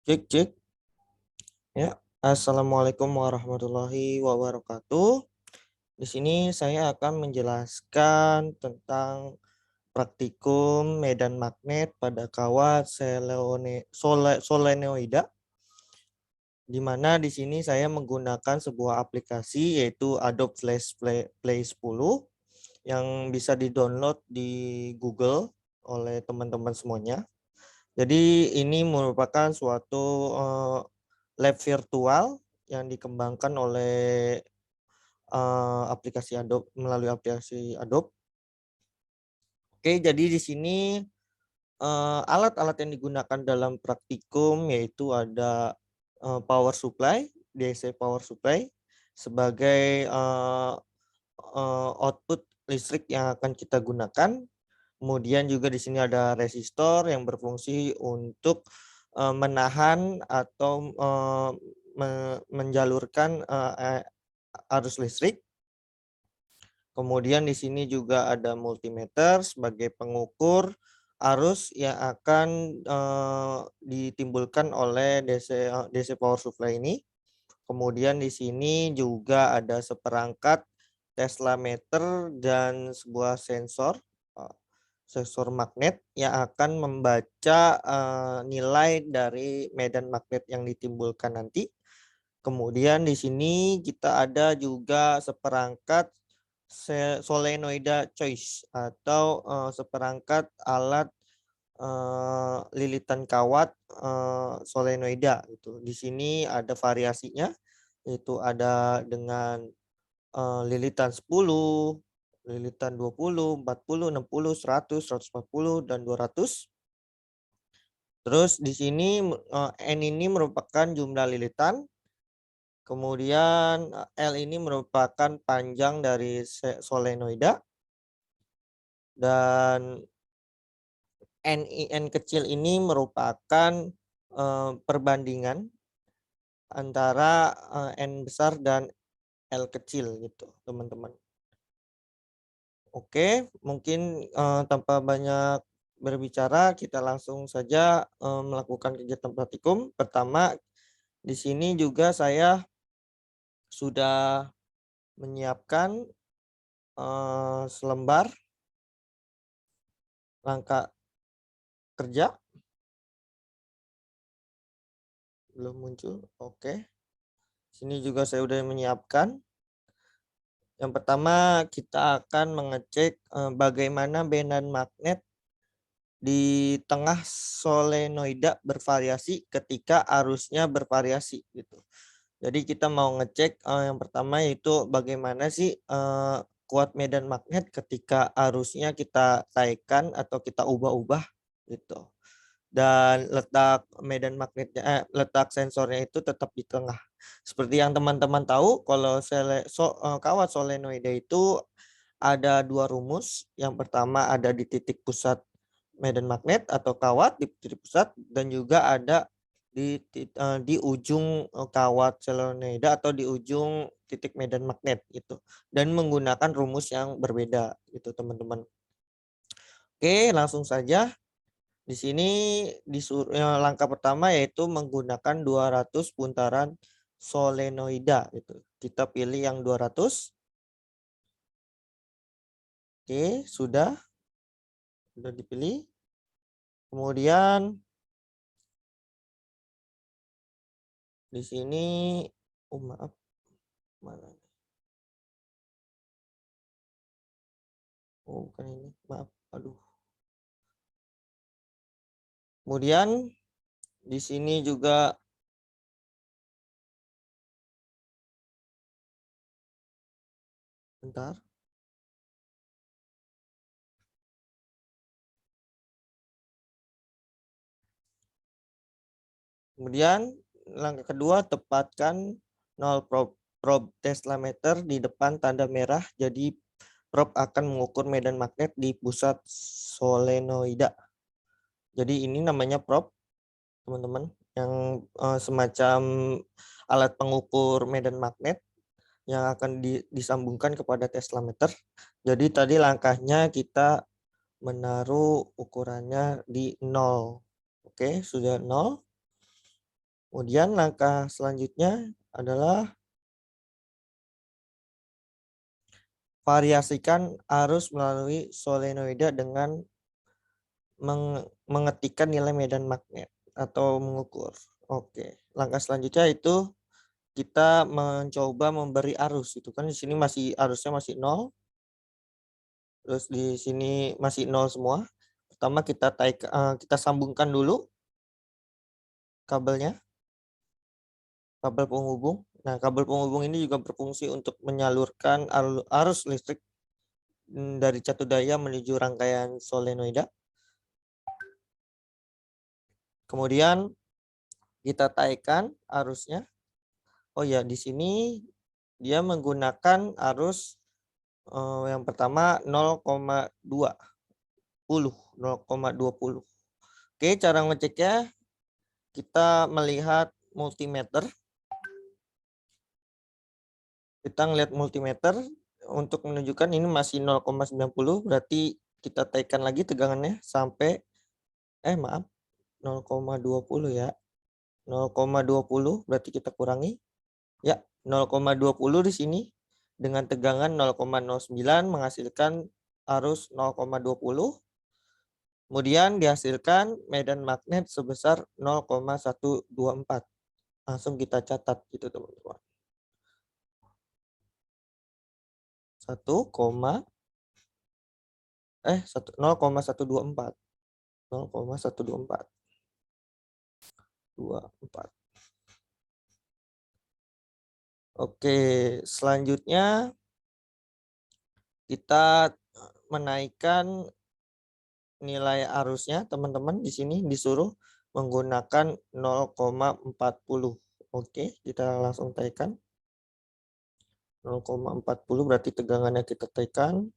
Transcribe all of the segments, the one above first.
Cek, cek. Ya, Assalamualaikum warahmatullahi wabarakatuh. Di sini saya akan menjelaskan tentang praktikum medan magnet pada kawat solenoida, di mana di sini saya menggunakan sebuah aplikasi yaitu Adobe Flash Play 10 yang bisa di-download di Google oleh teman-teman semuanya. Jadi ini merupakan suatu lab virtual yang dikembangkan oleh aplikasi Adobe melalui aplikasi Adobe. Oke, jadi di sini alat-alat yang digunakan dalam praktikum yaitu ada power supply, DC power supply sebagai output listrik yang akan kita gunakan. Kemudian juga di sini ada resistor yang berfungsi untuk menahan atau menjalurkan arus listrik. Kemudian di sini juga ada multimeter sebagai pengukur arus yang akan ditimbulkan oleh DC power supply ini. Kemudian di sini juga ada seperangkat Tesla meter dan sebuah sensor sensor magnet yang akan membaca nilai dari medan magnet yang ditimbulkan nanti. Kemudian di sini kita ada juga seperangkat solenoida choice atau seperangkat alat lilitan kawat solenoida gitu. Di sini ada variasinya, yaitu ada dengan lilitan 10, lilitan 20, 40, 60, 100, 140 dan 200. Terus di sini N ini merupakan jumlah lilitan. Kemudian L ini merupakan panjang dari solenoida. Dan N kecil ini merupakan perbandingan antara N besar dan L kecil gitu, teman-teman. Oke, mungkin tanpa banyak berbicara, kita langsung saja melakukan kegiatan praktikum. Pertama, di sini juga saya sudah menyiapkan selembar langkah kerja. Belum muncul. Oke. Sini juga saya sudah menyiapkan. Yang pertama kita akan mengecek bagaimana medan magnet di tengah solenoida bervariasi ketika arusnya bervariasi gitu. Jadi kita mau ngecek yang pertama yaitu bagaimana sih kuat medan magnet ketika arusnya kita kaitkan atau kita ubah-ubah gitu. Dan letak medan magnetnya letak sensornya itu tetap di tengah. Seperti yang teman-teman tahu, kalau kawat solenoida itu ada dua rumus. Yang pertama ada di titik pusat medan magnet atau kawat di titik pusat, dan juga ada di ujung kawat solenoida atau di ujung titik medan magnet gitu. Dan menggunakan rumus yang berbeda gitu, teman-teman. Oke, langsung saja. Di sini langkah pertama yaitu menggunakan 200 putaran solenoida gitu. Kita pilih yang 200. Oke, sudah dipilih. Kemudian di sini maaf, mana? Oh, bukan ini. Maaf. Aduh. Kemudian di sini juga bentar. Kemudian langkah kedua, tepatkan 0 probe Tesla meter di depan tanda merah. Jadi probe akan mengukur medan magnet di pusat solenoida. Jadi ini namanya probe, teman-teman, yang semacam alat pengukur medan magnet yang akan disambungkan kepada Tesla meter. Jadi tadi langkahnya kita menaruh ukurannya di 0. Oke, sudah 0. Kemudian langkah selanjutnya adalah variasikan arus melalui solenoida dengan mengetikkan nilai medan magnet atau mengukur. Oke, langkah selanjutnya itu kita mencoba memberi arus. Itu kan di sini masih arusnya masih 0, terus di sini masih 0 semua. Pertama kita sambungkan dulu kabelnya, kabel penghubung. Nah, kabel penghubung ini juga berfungsi untuk menyalurkan arus listrik dari satu daya menuju rangkaian solenoida. Kemudian kita taikkan arusnya. Oh ya, di sini dia menggunakan arus yang pertama 0,20. Oke, cara ngeceknya kita melihat multimeter. Kita ngelihat multimeter untuk menunjukkan ini masih 0,90, berarti kita taikkan lagi tegangannya sampai 0,20 ya. 0,20 berarti kita kurangi. Ya, 0,20 di sini dengan tegangan 0,09 menghasilkan arus 0,20. Kemudian dihasilkan medan magnet sebesar 0,124. Langsung kita catat gitu teman-teman. 0,124. 0,124. 24. Oke, selanjutnya kita menaikkan nilai arusnya, teman-teman. Di sini disuruh menggunakan 0,40. Oke, kita langsung taikkan 0,40, berarti tegangannya kita tekan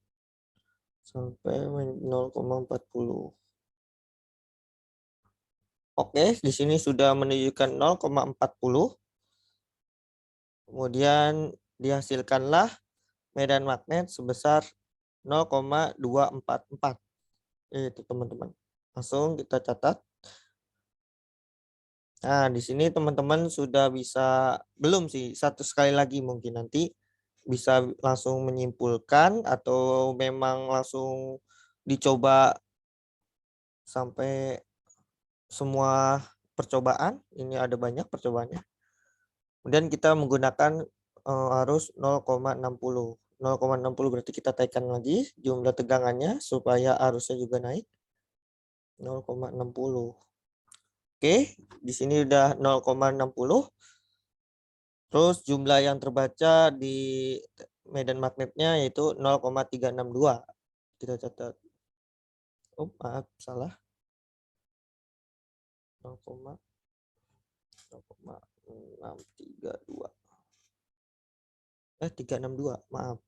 sampai 0,40. Oke, di sini sudah menunjukkan 0,40. Kemudian dihasilkanlah medan magnet sebesar 0,244. Itu teman-teman. Langsung kita catat. Nah, di sini teman-teman sudah bisa, belum sih, satu sekali lagi mungkin nanti bisa langsung menyimpulkan atau memang langsung dicoba sampai semua percobaan. Ini ada banyak percobaannya. Kemudian kita menggunakan arus 0,60. 0,60 berarti kita taikkan lagi jumlah tegangannya supaya arusnya juga naik. 0,60. Oke, di sini udah 0,60. Terus jumlah yang terbaca di medan magnetnya yaitu 0,362. Kita catat. Oh, maaf, salah. 0,632. 362, maaf.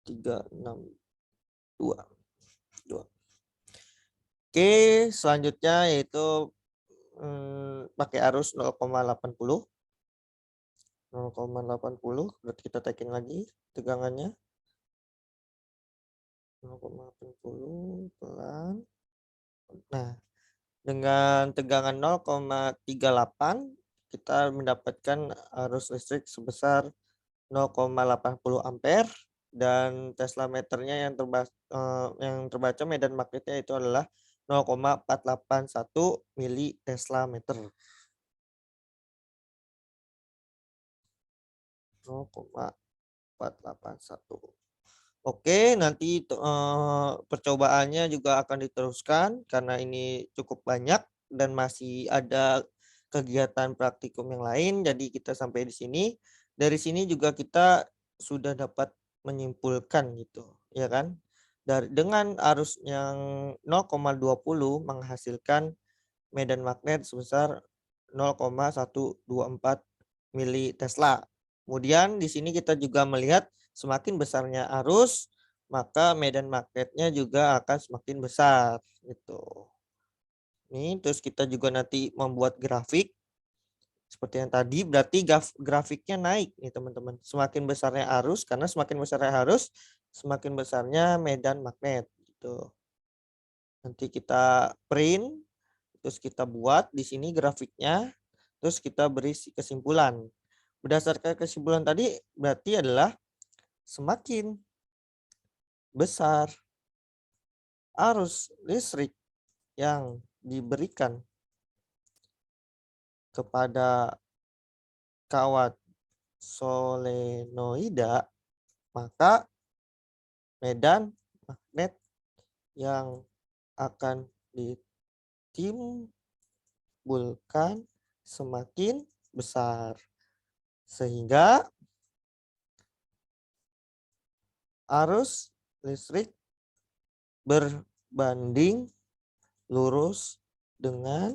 362. Oke, selanjutnya yaitu pakai arus 0,80. 0,80 berarti kita taikin lagi tegangannya. 0,80 pelan. Nah, dengan tegangan 0,38 kita mendapatkan arus listrik sebesar 0,80 ampere dan Tesla meternya yang terbaca medan magnetnya itu adalah 0,481 mili Tesla meter. 0,481. Oke, nanti percobaannya juga akan diteruskan karena ini cukup banyak dan masih ada kegiatan praktikum yang lain. Jadi kita sampai di sini. Dari sini juga kita sudah dapat menyimpulkan gitu, ya kan? Dengan arus yang 0,20 menghasilkan medan magnet sebesar 0,124 mili Tesla. Kemudian di sini kita juga melihat semakin besarnya arus, maka medan magnetnya juga akan semakin besar gitu. Ini terus kita juga nanti membuat grafik seperti yang tadi, berarti grafiknya naik nih teman-teman. Semakin besarnya arus, karena semakin besarnya arus, semakin besarnya medan magnet gitu. Nanti kita print Terus kita buat di sini grafiknya, terus kita beri kesimpulan. Berdasarkan kesimpulan tadi berarti adalah semakin besar arus listrik yang diberikan kepada kawat solenoida, maka medan magnet yang akan ditimbulkan semakin besar. Sehingga arus listrik berbanding lurus dengan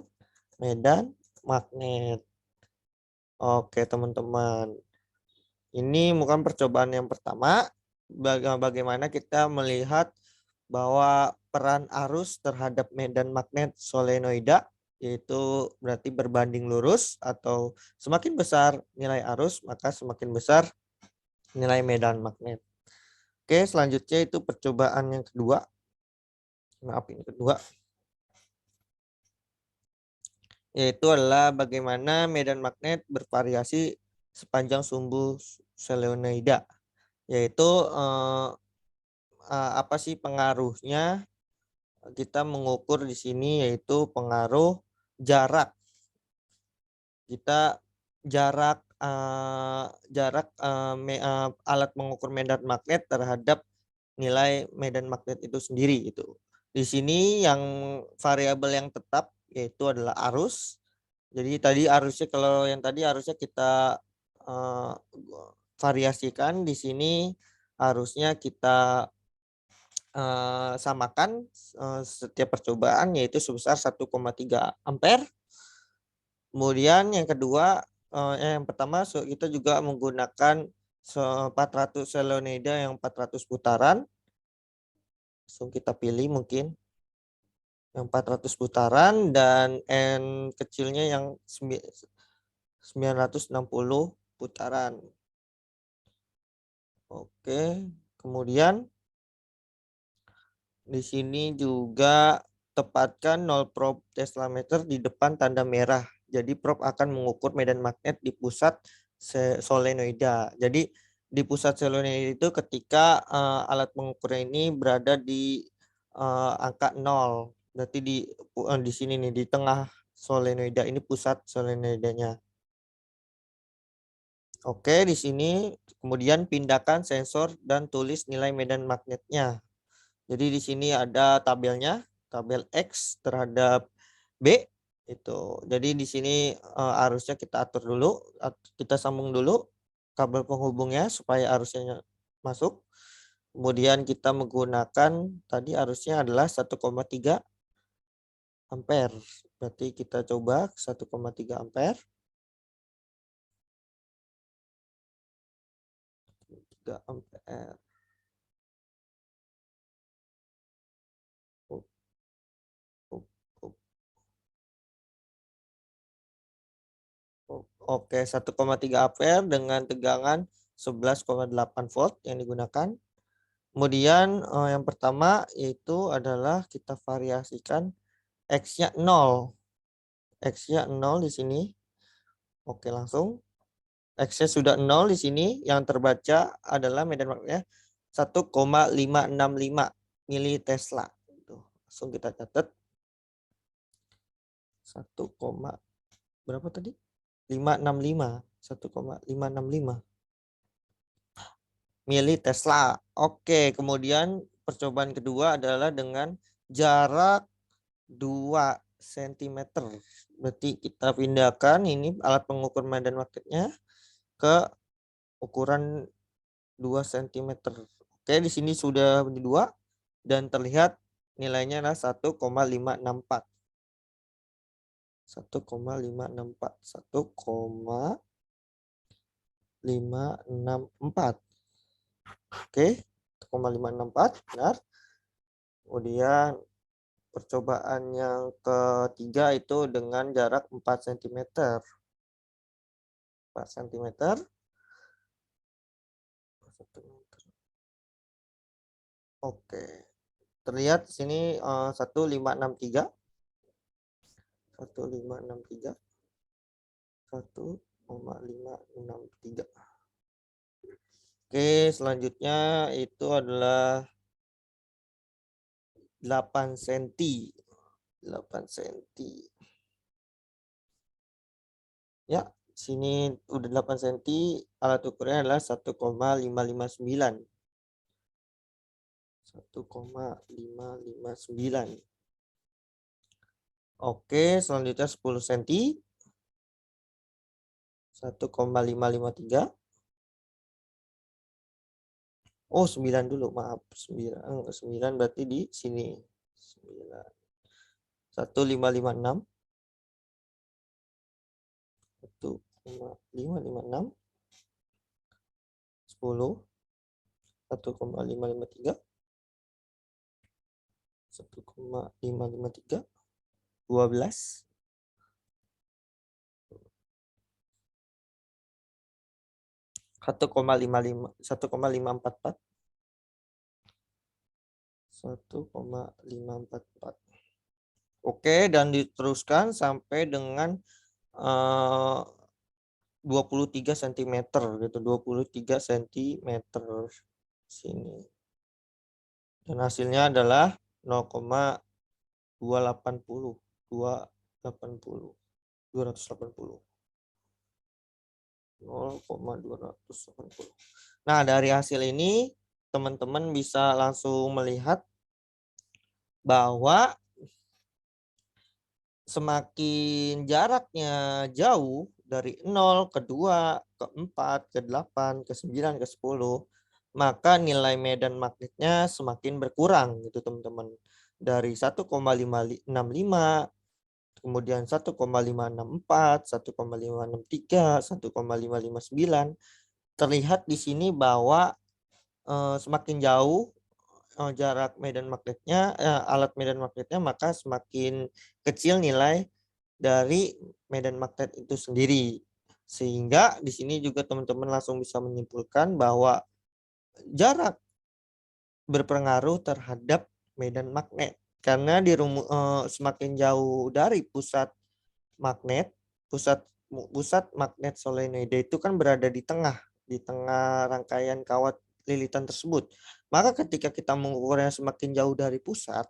medan magnet. Oke, teman-teman. Ini bukan percobaan yang pertama. Bagaimana kita melihat bahwa peran arus terhadap medan magnet solenoida, yaitu berarti berbanding lurus atau semakin besar nilai arus, maka semakin besar nilai medan magnet. Oke, selanjutnya itu percobaan yang kedua. Maaf, ini kedua. Yaitu adalah bagaimana medan magnet bervariasi sepanjang sumbu solenoida. Yaitu apa sih pengaruhnya? Kita mengukur di sini yaitu pengaruh jarak. Kita jarak alat mengukur medan magnet terhadap nilai medan magnet itu sendiri gitu. Di sini yang variabel yang tetap yaitu adalah arus. Jadi tadi arusnya, kalau yang tadi arusnya kita variasikan, di sini arusnya kita samakan setiap percobaan yaitu sebesar 1,3 ampere. Kemudian yang kedua, yang pertama kita juga menggunakan 400 solenoida yang 400 putaran. Langsung kita pilih mungkin yang 400 putaran dan N kecilnya yang 960 putaran. Oke, kemudian di sini juga tepatkan 0 probe teslameter di depan tanda merah. Jadi probe akan mengukur medan magnet di pusat solenoida. Jadi di pusat solenoida itu ketika alat pengukurnya ini berada di angka 0. Berarti di sini nih, di tengah solenoida ini pusat solenoidanya. Oke, di sini kemudian pindahkan sensor dan tulis nilai medan magnetnya. Jadi di sini ada tabelnya, tabel X terhadap B itu. Jadi di sini arusnya kita atur dulu, kita sambung dulu kabel penghubungnya supaya arusnya masuk. Kemudian kita menggunakan tadi arusnya adalah 1,3 ampere. Berarti kita coba 1,3 ampere. 3 ampere. Oke, 1,3 ampere dengan tegangan 11,8 volt yang digunakan. Kemudian yang pertama yaitu adalah kita variasikan X-nya 0. X-nya 0 di sini. Oke, langsung. X-nya sudah 0 di sini. Yang terbaca adalah medan magnetnya 1,565 mili Tesla. Langsung kita catat. 1, berapa tadi? 565. 1,565 mili Tesla. Oke, kemudian percobaan kedua adalah dengan jarak 2 cm. Berarti kita pindahkan ini alat pengukur medan magnetnya ke ukuran 2 cm. Oke, di sini sudah menjadi 2 dan terlihat nilainya adalah 1,564. 1,564. 1,564. Oke, 1,564 benar. Kemudian percobaan yang ketiga itu dengan jarak 4 cm. 4 cm. Oke. Terlihat di sini 1563. 1,563. 1,563. Oke, selanjutnya itu adalah 8 cm. 8 cm. Ya, sini udah 8 cm, alat ukurnya adalah 1,559. 1,559. Oke, selanjutnya 10 cm. 1,553. Oh, 9 dulu, maaf. 9 berarti di sini. 9. 1,556. 1,556. 10. 1,553. 1,553. 12. 1,55. 1,544. 1,544. Oke, dan diteruskan sampai dengan 23 cm gitu, 23 cm sini. Dan hasilnya adalah 0,280. 280. 280. 0,280. Nah, dari hasil ini teman-teman bisa langsung melihat bahwa semakin jaraknya jauh dari 0 ke 2, ke 4, ke 8, ke 9, ke 10, maka nilai medan magnetnya semakin berkurang gitu teman-teman. Dari 1,565, kemudian 1,564, 1,563, 1,559. Terlihat di sini bahwa semakin jauh jarak medan magnetnya, alat medan magnetnya, maka semakin kecil nilai dari medan magnet itu sendiri. Sehingga di sini juga teman-teman langsung bisa menyimpulkan bahwa jarak berpengaruh terhadap medan magnet. Karena semakin jauh dari pusat magnet, pusat magnet solenoida itu kan berada di tengah rangkaian kawat lilitan tersebut. Maka ketika kita mengukurnya semakin jauh dari pusat,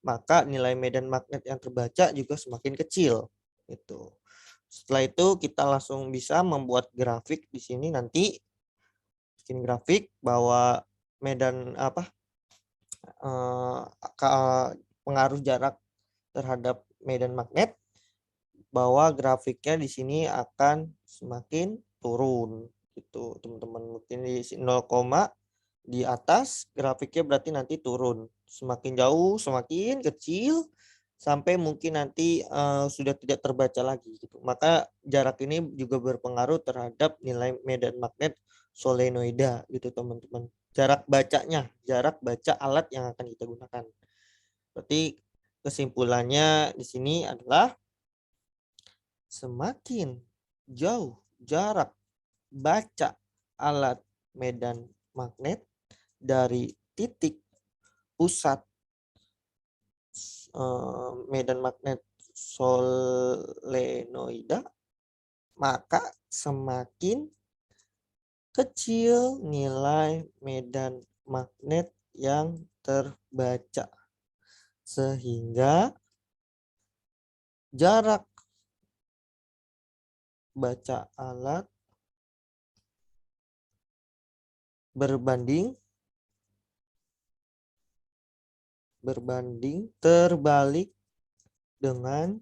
maka nilai medan magnet yang terbaca juga semakin kecil. Itu. Setelah itu kita langsung bisa membuat grafik di sini nanti, bikin grafik bahwa medan pengaruh jarak terhadap medan magnet, bahwa grafiknya di sini akan semakin turun gitu teman-teman. Mungkin di 0, di atas grafiknya berarti nanti turun, semakin jauh semakin kecil sampai mungkin nanti sudah tidak terbaca lagi gitu. Maka jarak ini juga berpengaruh terhadap nilai medan magnet solenoida gitu teman-teman. Jarak baca alat yang akan kita gunakan. Berarti kesimpulannya di sini adalah semakin jauh jarak baca alat medan magnet dari titik pusat medan magnet solenoida, maka semakin kecil nilai medan magnet yang terbaca. Sehingga jarak baca alat berbanding terbalik dengan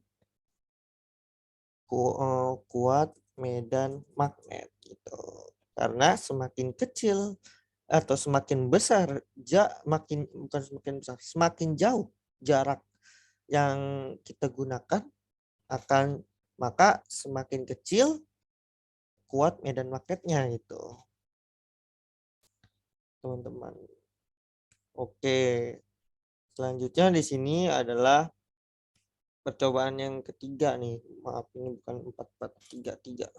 kuat medan magnet gitu. Karena semakin kecil atau semakin besar semakin jauh jarak yang kita gunakan maka semakin kecil kuat medan magnetnya gitu teman-teman. Oke, selanjutnya di sini adalah percobaan yang ketiga nih. Maaf, ini bukan 4,4,3,3.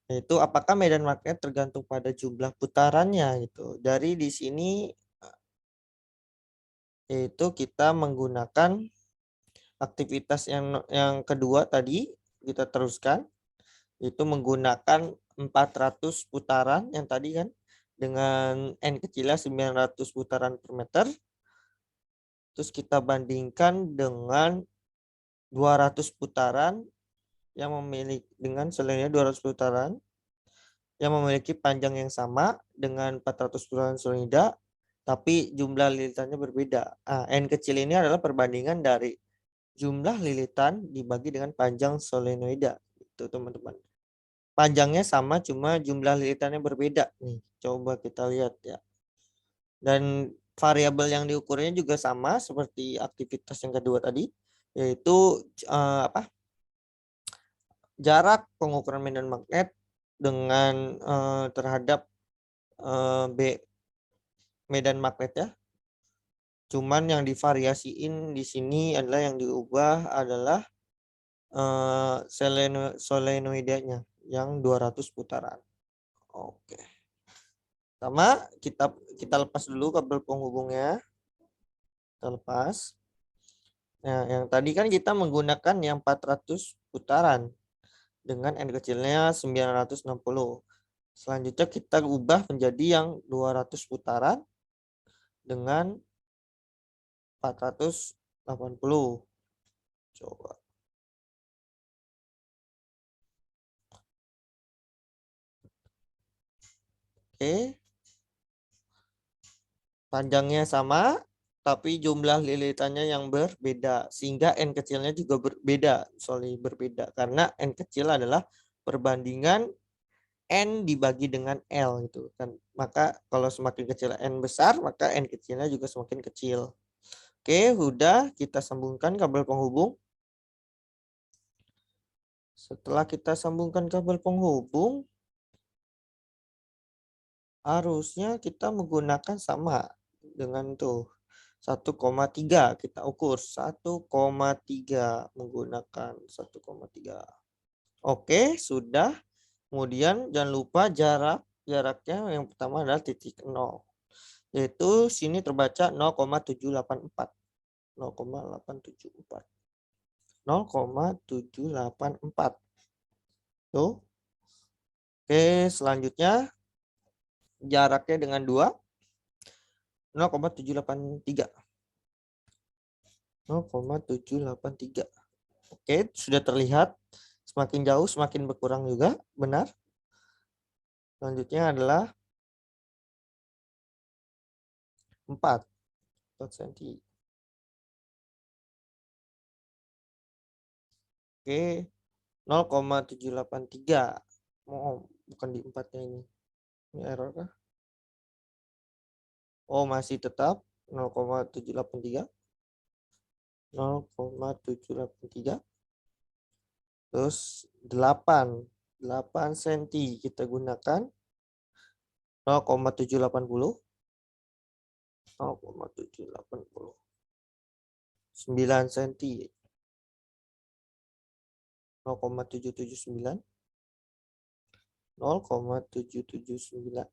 Yaitu apakah medan magnet tergantung pada jumlah putarannya gitu. Dari di sini yaitu kita menggunakan aktivitas yang kedua tadi kita teruskan, itu menggunakan 400 putaran yang tadi kan, dengan N kecilnya 900 putaran per meter. Terus kita bandingkan dengan 200 putaran yang memiliki dengan solenoida 200 putaran yang memiliki panjang yang sama dengan 400 putaran solenoida, tapi jumlah lilitannya berbeda. N kecil ini adalah perbandingan dari jumlah lilitan dibagi dengan panjang solenoida. Itu teman-teman. Panjangnya sama, cuma jumlah lilitannya berbeda. Nih, coba kita lihat ya. Dan variabel yang diukurnya juga sama seperti aktivitas yang kedua tadi, yaitu jarak pengukuran medan magnet dengan terhadap medan magnet ya. Cuman yang divariasiin di sini adalah yang diubah adalah solenoidanya yang 200 putaran. Oke. Pertama kita lepas dulu kabel penghubungnya. Kita lepas. Nah, yang tadi kan kita menggunakan yang 400 putaran dengan N kecilnya 960. Selanjutnya kita ubah menjadi yang 200 putaran dengan 480. Coba. Oke. Panjangnya sama, tapi jumlah lilitannya yang berbeda. Sehingga N kecilnya juga berbeda. Berbeda. Karena N kecil adalah perbandingan N dibagi dengan L gitu kan. Maka kalau semakin kecil N besar, maka N kecilnya juga semakin kecil. Oke, udah kita sambungkan kabel penghubung. Setelah kita sambungkan kabel penghubung, harusnya kita menggunakan sama dengan tuh 1,3 kita ukur 1,3 menggunakan 1,3. Oke, sudah. Kemudian jangan lupa jaraknya yang pertama adalah titik 0. Yaitu sini terbaca 0,784. 0,874. 0,784. Tuh. Oke, selanjutnya jaraknya dengan 2 0,783. 0,783. Oke, sudah terlihat semakin jauh semakin berkurang juga, benar. Selanjutnya adalah 4 cm. Oke, 0,783. Oh, bukan di 4-nya ini. Ini error kah? Oh, masih tetap 0,783. 0,783. Terus 8 cm kita gunakan 0,780. 0,780. 9 cm 0,779. 0,779.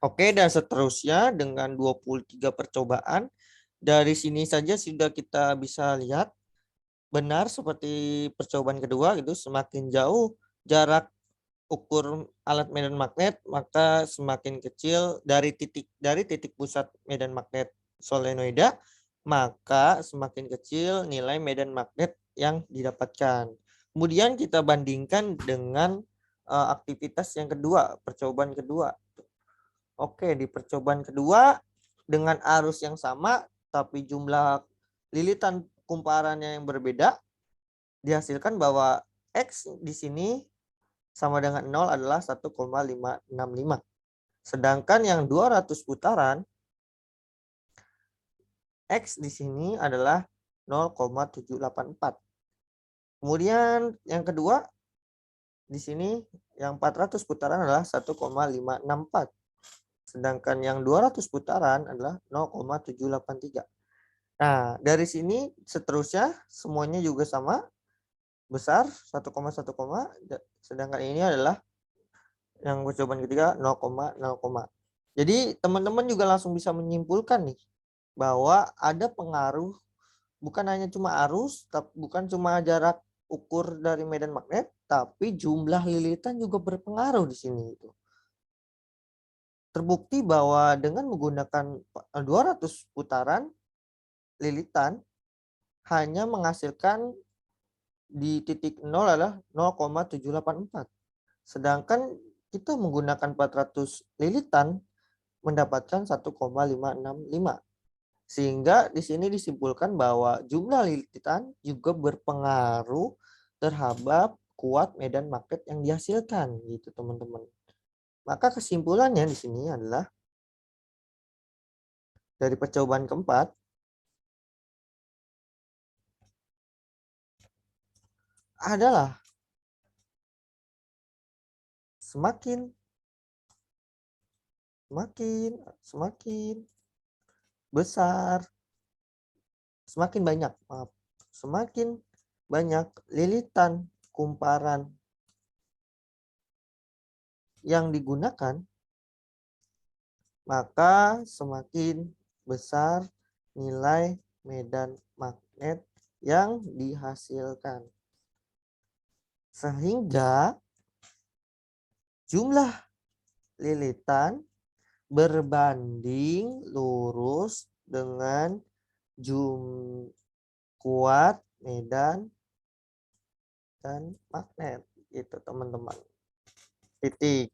Oke, dan seterusnya dengan 23 percobaan. Dari sini saja sudah kita bisa lihat benar seperti percobaan kedua gitu, semakin jauh jarak ukur alat medan magnet maka semakin kecil dari titik pusat medan magnet solenoida, maka semakin kecil nilai medan magnet yang didapatkan. Kemudian kita bandingkan dengan aktivitas yang kedua, percobaan kedua. Oke, di percobaan kedua dengan arus yang sama tapi jumlah lilitan kumparannya yang berbeda, dihasilkan bahwa X di sini sama dengan 0 adalah 1,565. Sedangkan yang 200 putaran, X di sini adalah 0,784. Kemudian yang kedua, di sini yang 400 putaran adalah 1,564. Sedangkan yang 200 putaran adalah 0,783. Nah, dari sini seterusnya semuanya juga sama. Besar 1,1, sedangkan ini adalah yang percobaan ketiga 0,0. Jadi teman-teman juga langsung bisa menyimpulkan nih bahwa ada pengaruh bukan hanya cuma arus, bukan cuma jarak ukur dari medan magnet, tapi jumlah lilitan juga berpengaruh di sini itu. Terbukti bahwa dengan menggunakan 200 putaran lilitan hanya menghasilkan di titik 0 adalah 0,784. Sedangkan kita menggunakan 400 lilitan mendapatkan 1,565. Sehingga di sini disimpulkan bahwa jumlah lilitan juga berpengaruh terhadap kuat medan magnet yang dihasilkan gitu teman-teman. Maka kesimpulannya di sini adalah dari percobaan keempat adalah semakin besar, semakin banyak lilitan kumparan yang digunakan, maka semakin besar nilai medan magnet yang dihasilkan. Sehingga jumlah lilitan berbanding lurus dengan kuat medan dan magnet gitu teman-teman. Titik.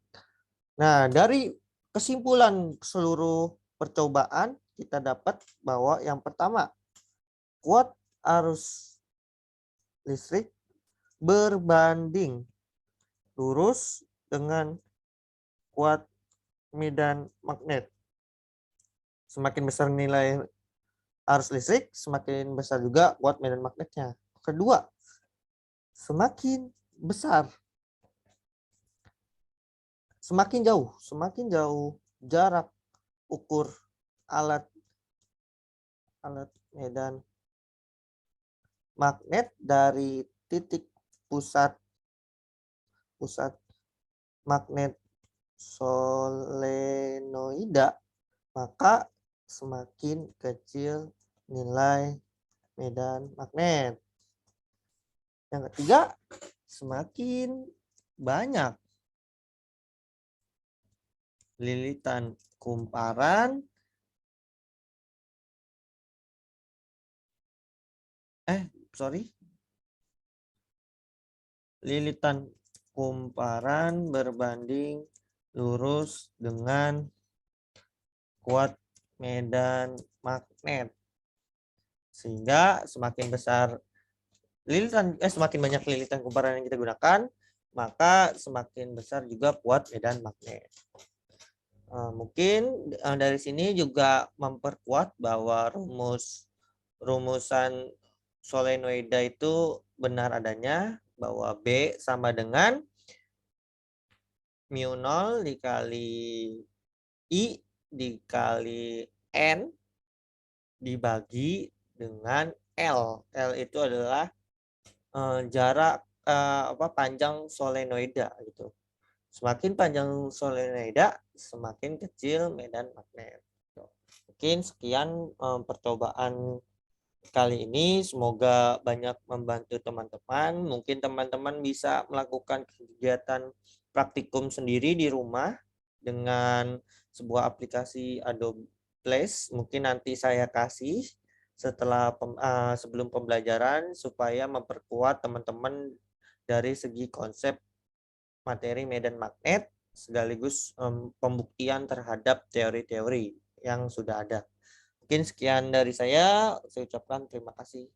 Nah, dari kesimpulan seluruh percobaan kita dapat bahwa yang pertama, kuat arus listrik berbanding lurus dengan kuat medan magnet. Semakin besar nilai arus listrik, semakin besar juga kuat medan magnetnya. Kedua, semakin jauh jarak ukur alat medan magnet dari titik pusat magnet solenoida, maka semakin kecil nilai medan magnet. Yang ketiga, semakin banyak lilitan kumparan lilitan kumparan berbanding lurus dengan kuat medan magnet. Sehingga semakin banyak lilitan kumparan yang kita gunakan, maka semakin besar juga kuat medan magnet. Mungkin dari sini juga memperkuat bahwa rumusan solenoida itu benar adanya, bahwa B sama dengan mu 0 dikali I dikali N dibagi dengan L. L itu adalah jarak panjang solenoida gitu. Semakin panjang solenoida, semakin kecil medan magnet. Mungkin sekian percobaan kali ini, semoga banyak membantu teman-teman. Mungkin teman-teman bisa melakukan kegiatan praktikum sendiri di rumah dengan sebuah aplikasi Adobe Flash. Mungkin nanti saya kasih sebelum pembelajaran supaya memperkuat teman-teman dari segi konsep materi medan magnet sekaligus pembuktian terhadap teori-teori yang sudah ada. Mungkin sekian dari saya ucapkan terima kasih.